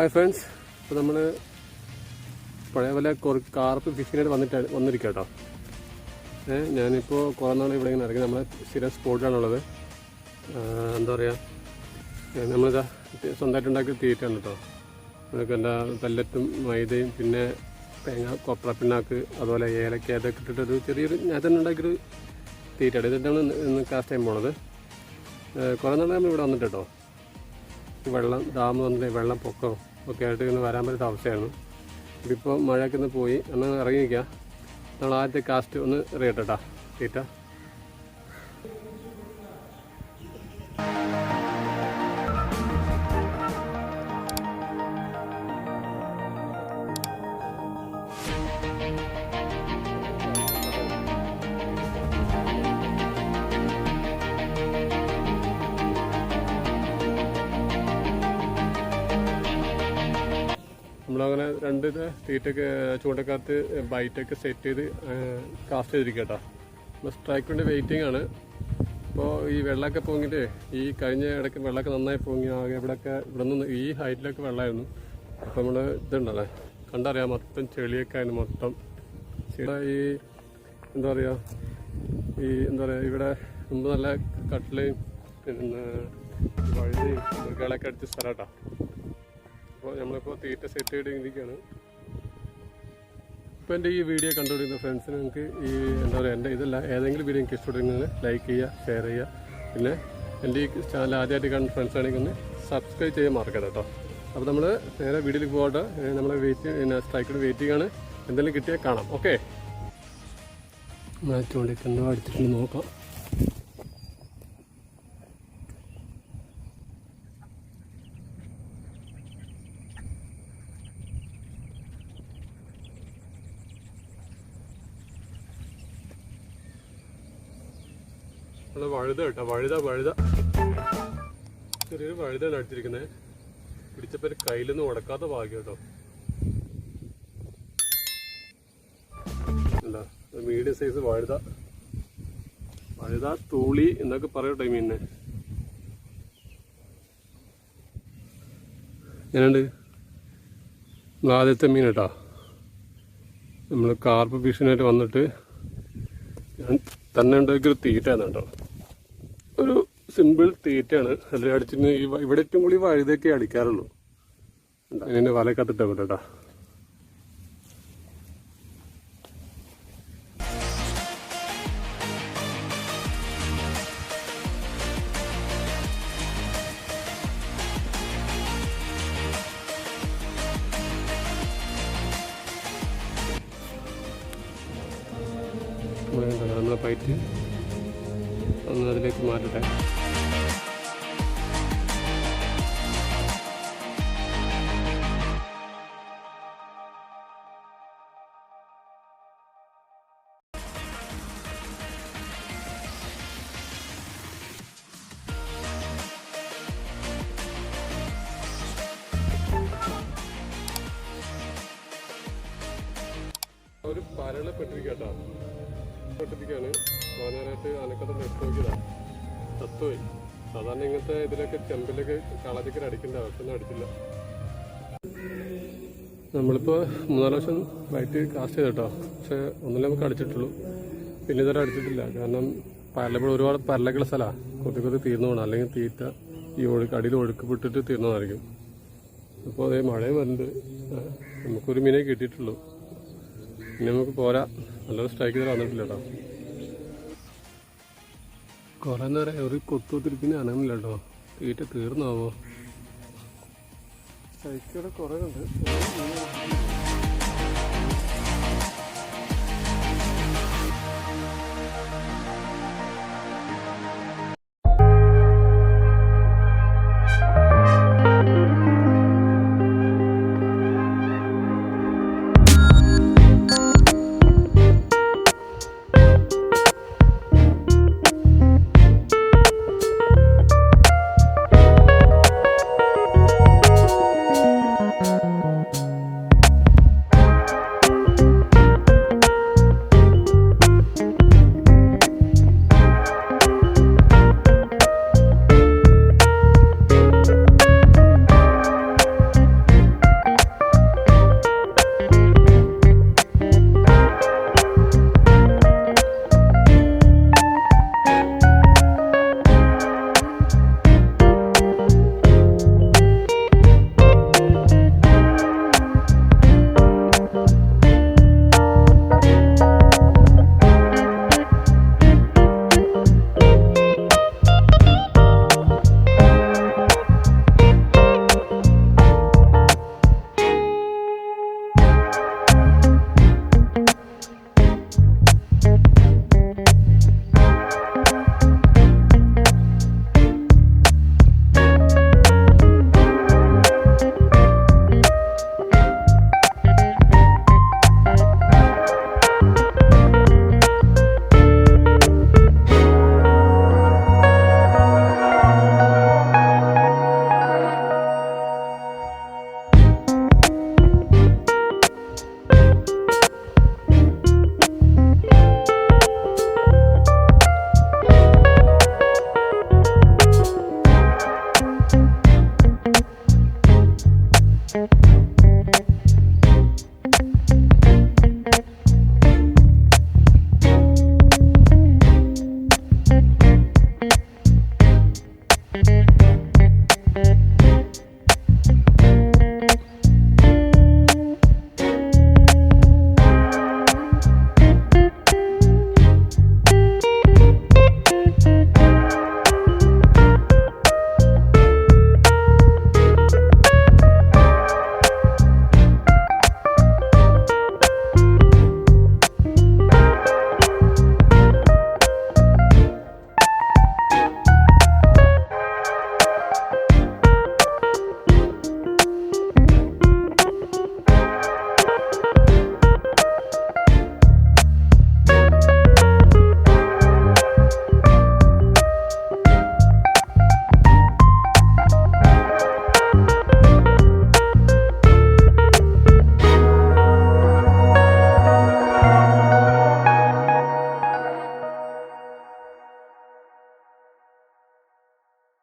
Hi friends, ഇപ്പോൾ നമ്മൾ പഴയ പോലെ കാർപ്പ് ഫിഷിങ്ങിനായിട്ട് വന്നിരിക്കുക കേട്ടോ. ഞാനിപ്പോൾ കുറേ നാൾ ഇവിടെ ഇങ്ങനെ ഇറങ്ങി. നമ്മളെ സ്ഥിരം സ്പോട്ടിലാണുള്ളത്. എന്താ പറയുക, നമ്മളിതാ സ്വന്തമായിട്ട് ഉണ്ടാക്കി തീറ്റയാണ് കേട്ടോ. നമുക്ക് എന്താ പെല്ലറ്റും മൈദയും പിന്നെ തേങ്ങ കൊപ്ര പിണ്ണാക്ക് അതുപോലെ ഏലക്ക അതൊക്കെ ഇട്ടിട്ടൊരു ചെറിയൊരു ഞാൻ തന്നെ ഉണ്ടാക്കിയൊരു തീറ്റയാണ്. ഇതിട്ടാണ് ഇന്ന് കാസ്റ്റ് ചെയ്യാൻ പോണത്. കുറേ നാൾ നമ്മൾ ഇവിടെ വന്നിട്ട് കേട്ടോ. വെള്ളം ഡാം വന്നിട്ട് വെള്ളം പൊക്കോ ഒക്കെ ആയിട്ട് ഇങ്ങനെ വരാൻ പറ്റാത്ത അവസ്ഥയായിരുന്നു. ഇതിപ്പോൾ മഴയൊക്കെ ഒന്ന് പോയി ഒന്ന് ഇറങ്ങി നിൽക്കുക. നമ്മൾ ആദ്യത്തെ കാസ്റ്റ് ഒന്ന് എറിയട്ടെ തീറ്റ. നമ്മളങ്ങനെ രണ്ട് തീറ്റൊക്കെ ചൂണ്ടക്കകത്ത് ബൈറ്റൊക്കെ സെറ്റ് ചെയ്ത് കാസ്റ്റ് ചെയ്തിരിക്കുക കേട്ടോ. നമ്മൾ സ്ട്രൈക്കിൻ്റെ വെയിറ്റിംഗ് ആണ്. ഇപ്പോൾ ഈ വെള്ളമൊക്കെ പൊങ്ങിയിട്ട് ഈ കഴിഞ്ഞ ഇടയ്ക്ക് വെള്ളമൊക്കെ നന്നായി പൊങ്ങി ആകെ ഇവിടെ നിന്ന് ഈ ഹൈറ്റിലൊക്കെ വെള്ളമായിരുന്നു. അപ്പോൾ നമ്മൾ ഇതുണ്ടല്ലേ കണ്ടറിയാം, മൊത്തം ചെളിയൊക്കെ ആയിരുന്നു. മൊത്തം ഈ എന്താ പറയുക ഇവിടെ മുമ്പ് നല്ല കട്ടിലയും പിന്നെ വഴുതയും മൃഗങ്ങളൊക്കെ അടിച്ച സ്ഥലം കേട്ടോ. അപ്പോൾ നമ്മളിപ്പോൾ തീറ്റ സെറ്റ് ചെയ്തിരിക്കുകയാണ്. ഇപ്പോൾ എൻ്റെ ഈ വീഡിയോ കണ്ടുകൊണ്ടിരുന്ന ഫ്രണ്ട്സിന് നിങ്ങൾക്ക് ഈ എന്താ പറയുക എൻ്റെ ഇതല്ല ഏതെങ്കിലും വീഡിയോ എനിക്ക് ഇഷ്ടപ്പെടുന്നത് ലൈക്ക് ചെയ്യുക, ഷെയർ ചെയ്യുക. പിന്നെ എൻ്റെ ഈ ചാനൽ ആദ്യമായിട്ട് കാണുന്ന ഫ്രണ്ട്സ് ആണെങ്കിൽ ഒന്ന് സബ്സ്ക്രൈബ് ചെയ്യാൻ മറക്കരുത് കേട്ടോ. അപ്പോൾ നമ്മൾ നേരെ വീഡിയോയിലേക്ക് പോകട്ടെ. നമ്മൾ സ്ട്രൈക്കിന് വെയിറ്റിംഗ് ആണ്. എന്തെങ്കിലും കിട്ടിയാൽ കാണാം. ഓക്കെ, ചൂണ്ടൊക്കെ എന്തോ അടിച്ചിട്ടുണ്ട്, നോക്കാം. വഴുത കേട്ടോ, വഴുത ചെറിയൊരു വഴുതാണ് അടിച്ചിരിക്കുന്നത്. പിടിച്ചപ്പോൾ കയ്യിലൊന്നും ഉടക്കാത്ത ഭാഗ്യം കേട്ടോ. എന്താ മീഡിയം സൈസ് വഴുത തൂളി എന്നൊക്കെ പറയട്ടെ മീനിനെ. ഞാനുണ്ട് ആദ്യത്തെ മീൻ കേട്ടോ. നമ്മൾ കാർപ്പ് ഫിഷിനായിട്ട് വന്നിട്ട് ഞാൻ തന്നെ ഉണ്ടാക്കിയൊരു തീറ്റയാണ് കേട്ടോ. ഒരു സിമ്പിൾ തീറ്റയാണ്. അതിൽ അടിച്ചിട്ട് ഇവിടെ ഏറ്റവും കൂടി വഴുതൊക്കെ അടിക്കാറുള്ളൂ. അതിനെ വല കത്തിട്ടാ കേട്ടോ. നമ്മളെ പൈറ്റ് ഒന്ന് അതിലേക്ക് മാറ്റട്ടെ. ഒരു പരള പെട്ടിരിക്കട്ടോ, പെട്ടിരിക്കുകയാണ്. വാനാനായിട്ട് അനക്കത്തെ നെറ്റ് നോക്കിയതാണ്, തത്തുപോയി. സാധാരണ ഇങ്ങനത്തെ ഇതിലൊക്കെ ചെമ്പിലൊക്കെ കളച്ചക്കര അടിക്കേണ്ട ആവശ്യമൊന്നും അടിച്ചില്ല. നമ്മളിപ്പോൾ 3-4 പ്രാവശ്യം വൈറ്റ് കാസ്റ്റ് ചെയ്തോ. പക്ഷെ ഒന്നിലും നമുക്ക് അടിച്ചിട്ടുള്ളൂ. പിന്നെ ഇതുവരെ അടിച്ചിട്ടില്ല. കാരണം പരലപ്പോൾ ഒരുപാട് പരലക്കുള്ള സ്ഥലമാണ്. കൊതി തീർന്നു പോകണം. അല്ലെങ്കിൽ തീറ്റ ഈ അടിയിൽ ഒഴുക്ക് വിട്ടിട്ട് തീർന്നതായിരിക്കും. അപ്പോൾ അതേ മഴയും വരുന്നുണ്ട്. നമുക്കൊരു മീനേ കിട്ടിയിട്ടുള്ളൂ. ഇനി നമുക്ക് പോരാ. നല്ലൊരു സ്ട്രൈക്ക് ഇതുവരെ വന്നിട്ടില്ല കേട്ടോ. കുറേ നേരം ഒരു കൊത്തുത്തിരിപ്പിന് അനങ്ങില്ല കേട്ടോ. തീറ്റ തീർന്നാവോ? സ്ട്രൈക്കുകൾ കുറേ ഉണ്ട്. കേട്ടോ.